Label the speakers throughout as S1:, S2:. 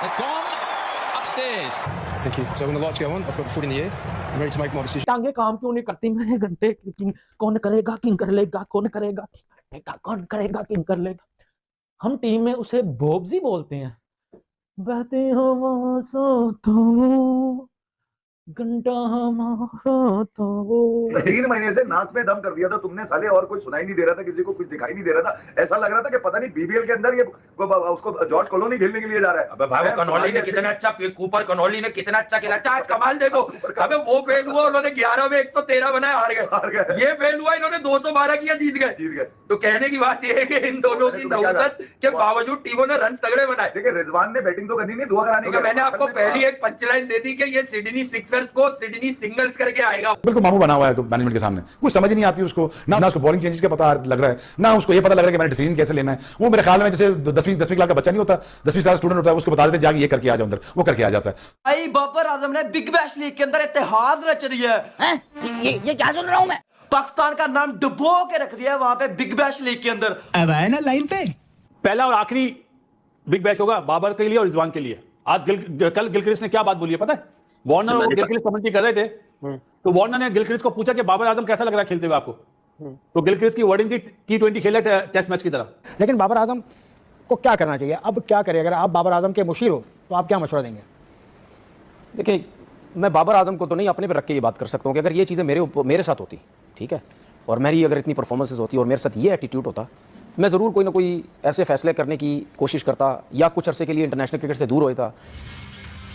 S1: They've gone upstairs.
S2: Thank you. So when the lights go on, I've got the foot in the air. I'm ready to make my decision.
S3: टांगे काम क्यों नहीं करती मैंने घंटे king कौन करेगा किंग कर लेगा कौन करेगा कौन करेगा किंग कर लेगा। हम टीम में उसे बोब्जी बोलते हैं। बहती हवा सो तो घंटा हमारा तो वो
S4: 3 महीने से नाक में दम कर दिया था तुमने साले, और कुछ सुनाई नहीं दे रहा था, किसी को कुछ दिखाई नहीं दे रहा था। ऐसा लग रहा था कि पता नहीं बीबीएल के अंदर ये उसको जॉर्ज कॉलोनी खेलने के लिए जा रहा है।
S5: अबे भाई वो कनौली ने कितना अच्छा कूपर कनौली ने कितना अच्छा खेला। अच्छा आज कमाल देखो, अबे वो फेल हुआ, उन्होंने 11 में 113 बनाया, हार गए। ये फेल हुआ, इन्होंने 212 किया, जीत गए। तो कहने की बात ये है कि इन दोनों की नौसत के बावजूद टीमों ने रन तगड़े बनाए।
S4: देखिए रिजवान ने बैटिंग तो करनी नहीं, दुआ करानी है।
S5: मैंने आपको पहली एक पंचलाइन दे दी कि ये सिडनी सिक्सर्स को सिडनी सिंगल्स करके आएगा।
S6: बिल्कुल मामू बना हुआ है मैनेजमेंट के सामने, कुछ समझ ही नहीं आती उसको, ना उसको बॉलिंग चेंजेस का पता लग रहा है, ना उसको ये पता लग रहा है कि मैंने डिसीजन कैसे लेना है। वो मेरे ख्याल में जैसे 10वीं क्लास का बच्चा नहीं होता, 10वीं साल स्टूडेंट होता है, उसको बता देते जाके ये करके आ जाओ अंदर, वो करके आ जाता है।
S7: भाई बाबर आजम ने बिग बैश लीग के अंदर इतिहास रच दिया है।
S3: ये क्या सुन रहा हूं मैं।
S7: पाकिस्तान का नाम डुबो के रख दिया है वहां पे बिग बैश लीग के अंदर।
S8: अब आए ना लाइन पे।
S9: पहला और आखिरी बिग बैश होगा बाबर के लिए और रिजवान के लिए। आज कल गिलक्रिस्ट ने क्या बात बोली है पता है? वार्नर और गिलक्रिस्ट कमेंट्री कर रहे थे, तो वार्नर ने गिलक्रिस्ट को पूछा कि बाबर आजम कैसा लग रहा है खेलते हुए आपको, तो गिलक्रिस्ट की वर्डिंग थी T20 खेला टेस्ट मैच की तरह।
S10: लेकिन बाबर आजम को क्या करना चाहिए, अब क्या करें? अगर आप बाबर आजम के मुशीर हो तो आप क्या मशवरा देंगे?
S11: देखिए मैं बाबर आजम को तो नहीं अपने पे रख के ये बात कर सकता हूँ कि अगर ये चीज़ें मेरे साथ होती, ठीक है, और मेरी अगर इतनी परफॉर्मेंसेस होती और मेरे साथ ये एटीट्यूड होता, मैं ज़रूर कोई ना कोई ऐसे फैसले करने की कोशिश करता या कुछ अरसे के लिए इंटरनेशनल क्रिकेट से दूर होता।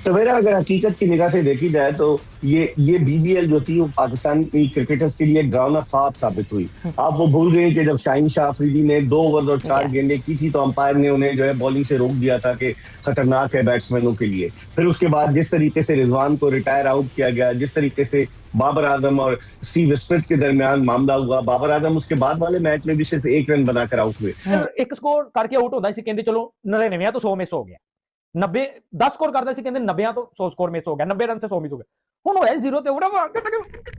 S12: सवेरा अगर हकीकत की निगाह से देखी जाए तो ये बीबीएल जो थी वो पाकिस्तान की क्रिकेटर्स के लिए ग्राउंड ख्वाब साबित हुई। आप वो भूल गए कि जब शाहीन शाह अफरीदी ने 2 ओवर और 4 गेंदें की थी तो अंपायर ने उन्हें जो है बॉलिंग से रोक दिया था कि खतरनाक है बैट्समैनों के लिए। फिर उसके बाद जिस तरीके से रिजवान को रिटायर आउट किया गया, जिस तरीके से बाबर आजम और स्टीव स्मिथ के दरमियान मामला हुआ, बाबर आजम उसके बाद वाले मैच में भी सिर्फ 1 रन बनाकर आउट हुए।
S3: एक स्कोर करके आउट होता इसी कहते चलो 99 तो 100 मिस हो गया, 90 10 स्कोर करता इसी कहते 90 तो 100 स्कोर मिस हो गया, 90 रन से 100 मिस हो गया। हुन होया 0 ते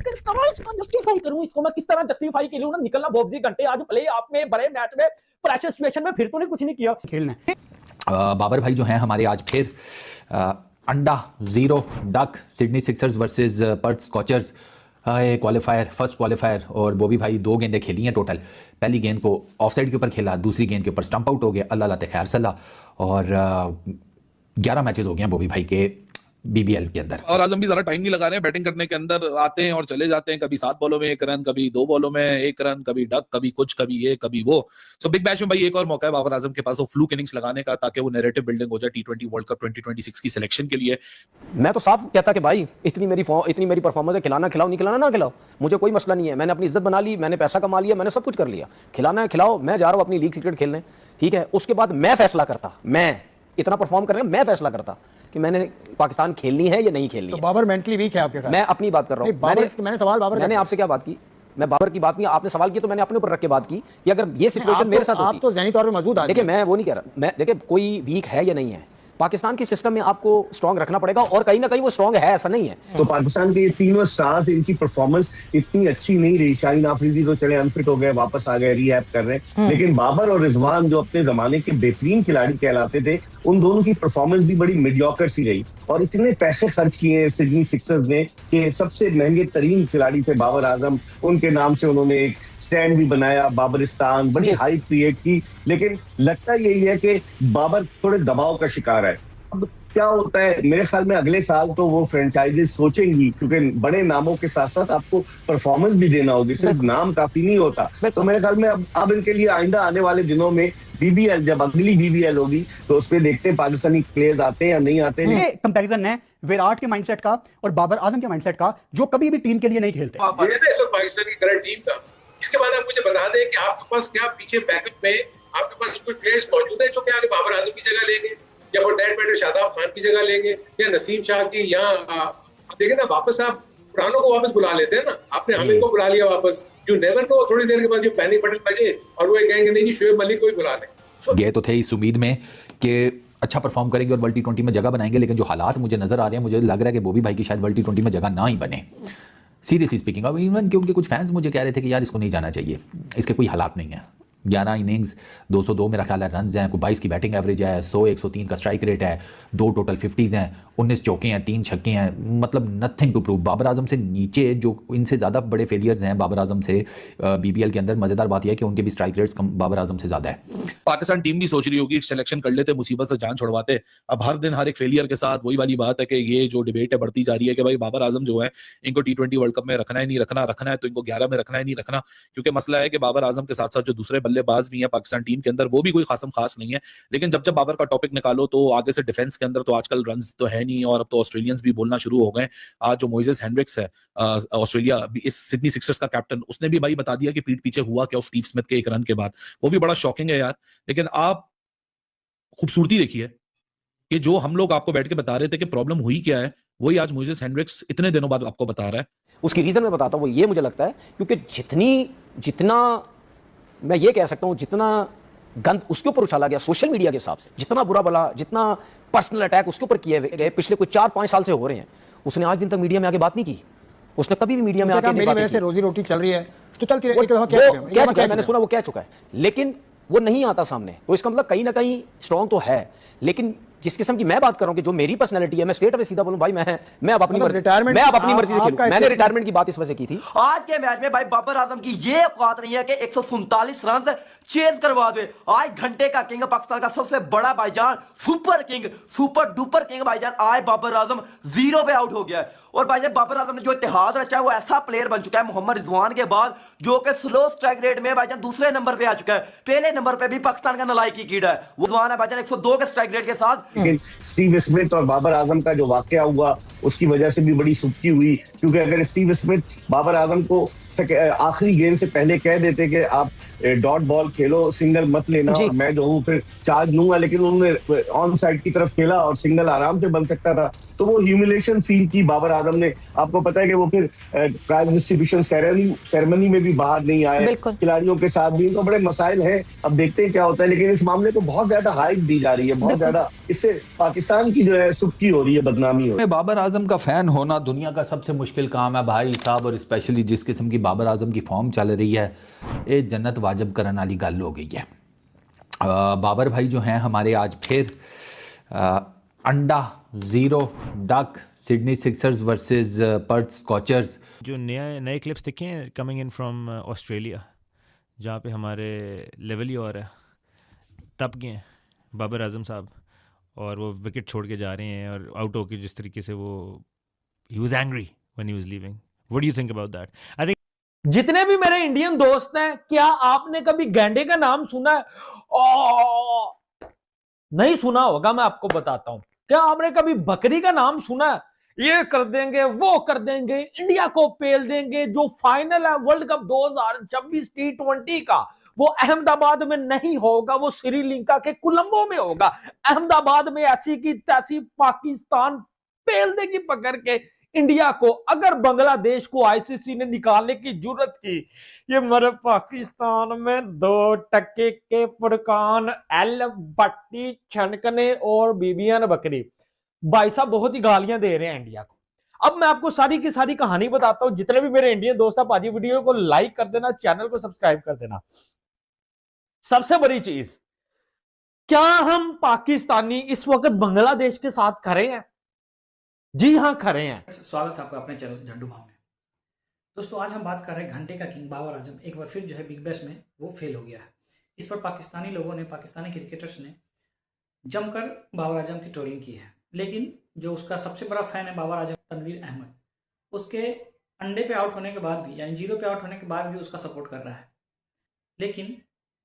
S3: किस तरह इसको जस्टिफाई करूं, इसको मैं किस तरह जस्टिफाई करूं ना? निकलना बॉब्जी घंटे आज प्ले आप में बड़े मैच में प्रेशर सिचुएशन में फिर तो नहीं कुछ नहीं किया
S8: खेलना।
S1: बाबर भाई जो हैं हमारे आज फिर अंडा 0 duck Sydney Sixers versus Perth scorchers qualifier, first qualifier, और बॉबी भाई 2 गेंदें खेली हैं टोटल। पहली गेंद को ऑफसाइड के ऊपर खेला, दूसरी गेंद के ऊपर स्टंप आउट हो गया, अल्लाह खैर सल्ला, और 11 मैचेस हो गए हैं बॉबी भाई के बीबीएल के अंदर।
S13: और आजम भी ज्यादा टाइम नहीं लगा रहे हैं बैटिंग करने के अंदर, आते हैं और चले जाते हैं, कभी 7 बॉलों में 1 रन, कभी 2 बॉलों में 1 रन, कभी डक, कभी कुछ, कभी ये कभी वो। सो बिग बैश में भाई एक और मौका है बाबर आजम के पास वो फ्लूक इनिंग्स लगाने का, ताकि वो नैरेटिव बिल्डिंग हो जाए T20 वर्ल्ड कप 2026 की सिलेक्शन के लिए।
S11: मैं तो साफ कहता कि भाई इतनी मेरी परफॉर्मेंस है, खिलाना खिलाओ, नहीं खिलाना ना खिलाओ, मुझे कोई मसला नहीं है। मैंने अपनी इज्जत बना ली, मैंने पैसा कमा लिया, मैंने सब कुछ कर लिया, खिलाना है खिलाओ, मैं जा रहा हूँ अपनी लीग क्रिकेट खेलने, ठीक है। उसके बाद मैं फैसला करता, मैं इतना परफॉर्म करने मैं फैसला करता कि मैंने पाकिस्तान खेलनी है या नहीं खेलनी
S10: तो
S11: है।
S10: बाबर मेंटली वीक है आपके ख्याल?
S11: मैं अपनी बात कर रहा हूं।
S10: मैंने सवाल बाबर,
S11: मैंने आपसे क्या बात की? मैं बाबर की बात नहीं, आपने सवाल किया तो मैंने अपने ऊपर रख के बात की कि अगर ये सिचुएशन मेरे साथ होती।
S10: आप तो ज़हनी तौर पे मौजूद।
S11: देखिए मैं वो नहीं कह रहा, मैं देखिए कोई वीक है या नहीं है, पाकिस्तान के सिस्टम में आपको स्ट्रांग रखना पड़ेगा, और कहीं ना कहीं वो स्ट्रांग है, ऐसा नहीं है।
S12: तो पाकिस्तान के ये तीनों स्टार्स, इनकी परफॉर्मेंस इतनी अच्छी नहीं रही। शाहीन आफरीदी तो चले अनफिट हो गए, वापस आ गए, रीहैब कर रहे हैं, लेकिन बाबर और रिजवान जो अपने जमाने के बेहतरीन खिलाड़ी कहलाते थे, उन दोनों की परफॉर्मेंस भी बड़ी मीडियोकर सी रही। और इतने पैसे खर्च किए सिडनी सिक्सर्स ने कि सबसे महंगे तरीन खिलाड़ी थे बाबर आजम, उनके नाम से उन्होंने एक स्टैंड भी बनाया, बाबरिस्तान, बड़ी हाइप क्रिएट की। लेकिन लगता यही है कि बाबर थोड़े दबाव का शिकार है। अब क्या होता है, मेरे ख्याल में अगले साल तो वो फ्रेंचाइजेस सोचेंगी, क्योंकि बड़े नामों के साथ साथ आपको परफॉर्मेंस भी देना होगी, सिर्फ नाम काफी नहीं होता। तो मेरे ख्याल में अब इनके लिए आइंदा आने वाले दिनों में बीबीएल, जब अगली बीबीएल होगी तो उसमें देखते हैं पाकिस्तानी प्लेयर्स आते हैं या नहीं आते हैं।
S8: कंपैरिजन है विराट के माइंडसेट का और बाबर आजम के माइंडसेट का, जो कभी भी टीम के लिए नहीं खेलते।
S13: पाकिस्तान की करंट टीम का, इसके बाद आप मुझे बता दें कि आपके पास क्या पीछे बैकअप में आपके पास कुछ प्लेयर्स मौजूद है जो कि आगे बाबर आजम की जगह लेंगे, या for that matter Shadab Khan की जगह लेंगे, या नसीम शाह की, या देखें ना वापस आप पुरानों को वापस बुला लेते हैं ना। आपने हामिद को बुला लिया वापस, जो नेवर नो, थोड़ी देर के बाद जो पैनिक बटन बजे और वो कहेंगे नहीं जी शुएब मलिक को ही बुला लें।
S1: गए तो थे इस उम्मीद में कि अच्छा परफॉर्म करेंगे और वर्ल्ड T20 में जगह बनाएंगे, लेकिन जो हालात मुझे नजर आ रहे हैं, मुझे लग रहा है कि बॉबी भाई की शायद वर्ल्ड T20 में जगह ना ही बने, सीरियसली स्पीकिंग। अब इवन क्योंकि कुछ फैंस मुझे कह रहे थे कि यार इसको नहीं जाना चाहिए, इसके कोई हालात नहीं है। 11 इनिंग्स, 202 मेरा ख्याल है रन हैं, कोई 22 की बैटिंग एवरेज है, 101 का स्ट्राइक रेट है, 2 टोटल 50s हैं, 19 चौके हैं, 3 छक्के हैं, मतलब nothing to prove. Babar Azam से नीचे जो इनसे ज़्यादा बड़े फेलियर्स हैं बाबर आजम से BBL के अंदर। मज़ेदार बात यह है कि उनके भी स्ट्राइक रेट्स बाबर आजम से ज़्यादा है।
S6: पाकिस्तान टीम भी सोच रही होगी सिलेक्शन कर लेते, मुसीबत से जान छुड़वाते। अब हर दिन हर एक फेलियर के साथ वही वाली बात है कि ये जो डिबेट है बढ़ती जा रही है कि भाई बाबर आजम जो है इनको T20 वर्ल्ड कप में रखना है नहीं रखना, रखना है तो इनको 11 में रखना है नहीं रखना। क्योंकि मसला है कि बाबर आजम के साथ साथ जो दूसरे बल्लेबाज भी हैं पाकिस्तान टीम के अंदर वो भी कोई खासम खास नहीं है। लेकिन जब जब बाबर का टॉपिक निकालो तो आगे से डिफेंस के अंदर तो आजकल रन्स तो है नहीं, और अब तो ऑस्ट्रेलियंस भी बोलना शुरू हो गए। आज जो मोइसेस हेनरिक्स है ऑस्ट्रेलिया इस सिडनी सिक्सर्स का कैप्टन, उसने भी भाई बता दिया कि पीठ पीछे हुआ क्या स्टीव स्मिथ के एक रन के बाद। वो भी बड़ा शॉकिंग है यार। लेकिन आप खूबसूरती देखिए कि जो हम लोग आपको बैठ के बता रहे थे कि प्रॉब्लम हुई क्या है, वही आज मोइसेस हेनरिक्स इतने दिनों बाद आपको बता रहा है।
S11: उसकी रीजन मैं बताता हूं, वो ये मुझे लगता है क्योंकि जितना मैं ये कह सकता हूं जितना गंद उसके ऊपर उछाला गया सोशल मीडिया के हिसाब से, जितना बुरा भला, जितना पर्सनल अटैक उसके ऊपर किए गए पिछले कुछ 4-5 साल से हो रहे हैं, उसने आज दिन तक मीडिया में आके बात नहीं की। उसने कभी भी मीडिया में आके
S10: मेरी वजह से रोजी रोटी चल रही है तो चलती रहे।
S11: कह चुका है, मैंने सुना वो कह चुका है, लेकिन वो नहीं आता सामने। तो इसका मतलब कहीं ना कहीं स्ट्रांग तो है। लेकिन जिस किस्म की मैं बात कर रहा हूं कि जो मेरी पर्सनैलिटी है, मैं स्ट्रेट अवे सीधा बोलूं भाई, मैं अब अपनी मर्जी से खेलूं। मैंने रिटायरमेंट की बात इस वजह से की थी।
S7: आज के मैच में भाई बाबर आजम की ये औकात नहीं है कि 147 रन चेज करवा दे। आज घंटे का किंग, पाकिस्तान का सबसे बड़ा भाईजान, super king, super duper king भाईजान, आज बाबर आजम 0 पे आउट हो गया है। और भाईजान बाबर आजम ने जो इतिहाद रचा है वो ऐसा प्लेयर बन चुका है मोहम्मद रिजवान के बाद, जो कि स्लो स्ट्राइक रेट में भाईजान दूसरे नंबर पे आ चुका है। पहले नंबर पे भी पाकिस्तान का नलायकी कीड़ा है वो रिजवान है भाईजान 102 के स्ट्राइक रेट के साथ।
S12: लेकिन स्टीव स्मिथ और बाबर आजम का जो वाकया हुआ उसकी वजह से भी बड़ी सुस्ती हुई, क्योंकि अगर स्टीव स्मिथ बाबर आजम को आखिरी गेंद से पहले कह देते कि आप डॉट बॉल खेलो, सिंगल मत लेना, और मैं जो हूँ फिर चार्ज लूंगा, लेकिन उन्होंने ऑन साइड की तरफ खेला और सिंगल आराम से बन सकता था, तो वो ह्यूमिलेशन फील की बाबर आजम ने। आपको पता है कि वो फिर प्राइज डिस्ट्रीब्यूशन सेरेमनी में भी बाहर नहीं आए, खिलाड़ियों के साथ भी। तो बड़े मसाइल हैं, अब देखते हैं क्या होता है। लेकिन इस मामले को बहुत ज्यादा हाइप दी जा रही है, बहुत ज्यादा, इससे पाकिस्तान की जो है सुक्की हो रही है, बदनामी हो रही है।
S1: बाबर आजम का फैन होना दुनिया का सबसे मुश्किल काम है भाई साहब, और स्पेशली जिस किस्म की बाबर आजम की फॉर्म चल रही है, ये जन्नत वाजिब करने वाली गल हो गई है। बाबर भाई जो हैं हमारे आज फिर अंडा 0 duck Sydney Sixers versus Perth scorchers.
S14: जो नए क्लिप्स दिखे हैं कमिंग इन फ्रॉम ऑस्ट्रेलिया, जहाँ पे हमारे लेवल ही और है, तब गए हैं बाबर आजम साहब, और वो विकेट छोड़ के जा रहे हैं, और आउट होके जिस तरीके से वो he was angry when he was leaving. What do you think about that? I think
S3: जितने भी मेरे इंडियन दोस्त हैं, क्या आपने कभी गैंडे का नाम सुना है? नहीं सुना होगा, मैं आपको बताता हूं। क्या आपने कभी बकरी का नाम सुना है? ये कर देंगे, वो कर देंगे, इंडिया को पेल देंगे। जो फाइनल है वर्ल्ड कप 2026 T20 का, वो अहमदाबाद में नहीं होगा, वो श्रीलंका के कोलंबो में होगा। अहमदाबाद में ऐसी की तैसी पाकिस्तान पेल देगी पकड़ के इंडिया को। अगर बांग्लादेश को ICC ने निकालने की जरूरत की, ये मेरे पाकिस्तान में 2 टके के फुरकान, एल भट्टी छनकने और बीबियान बकरी भाई साहब बहुत ही गालियां दे रहे हैं इंडिया को। अब मैं आपको सारी की सारी कहानी बताता हूं। जितने भी मेरे इंडियन दोस्त हैं, पाजी वीडियो को लाइक कर देना, चैनल को सब्सक्राइब कर देना। सबसे बड़ी चीज, क्या हम पाकिस्तानी इस वक्त बांग्लादेश के साथ खड़े हैं? जी हां, खड़े हैं।
S15: स्वागत है आपका अपने चैनल झंडू भाव में। दोस्तों, आज हम बात कर रहे हैं घंटे का किंग बाबर आजम एक बार फिर जो है बिग बैश में वो फेल हो गया है। इस पर पाकिस्तानी लोगों ने, पाकिस्तानी क्रिकेटर्स ने जमकर बाबर आजम की ट्रोलिंग की है। लेकिन जो उसका सबसे बड़ा फैन है बाबर आजम, तनवीर अहमद, उसके अंडे पे आउट होने के बाद भी, यानी 0 पे आउट होने के बाद भी उसका सपोर्ट कर रहा है। लेकिन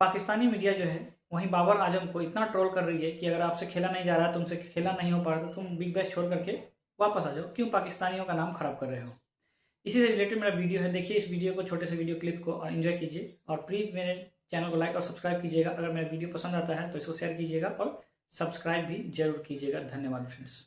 S15: पाकिस्तानी मीडिया जो है वहीं बाबर आजम को इतना ट्रोल कर रही है कि अगर आपसे खेला नहीं जा रहा, तुमसे खेला नहीं हो पा रहा, तो तुम बिग बैश छोड़ करके वापस आ जाओ, क्यों पाकिस्तानियों का नाम खराब कर रहे हो। इसी से रिलेटेड मेरा वीडियो है, देखिए इस वीडियो को, छोटे से वीडियो क्लिप को, और एंजॉय कीजिए। और प्लीज़ मेरे चैनल को लाइक और सब्सक्राइब कीजिएगा। अगर मेरा वीडियो पसंद आता है तो इसको शेयर कीजिएगा और सब्सक्राइब भी जरूर कीजिएगा। धन्यवाद फ्रेंड्स।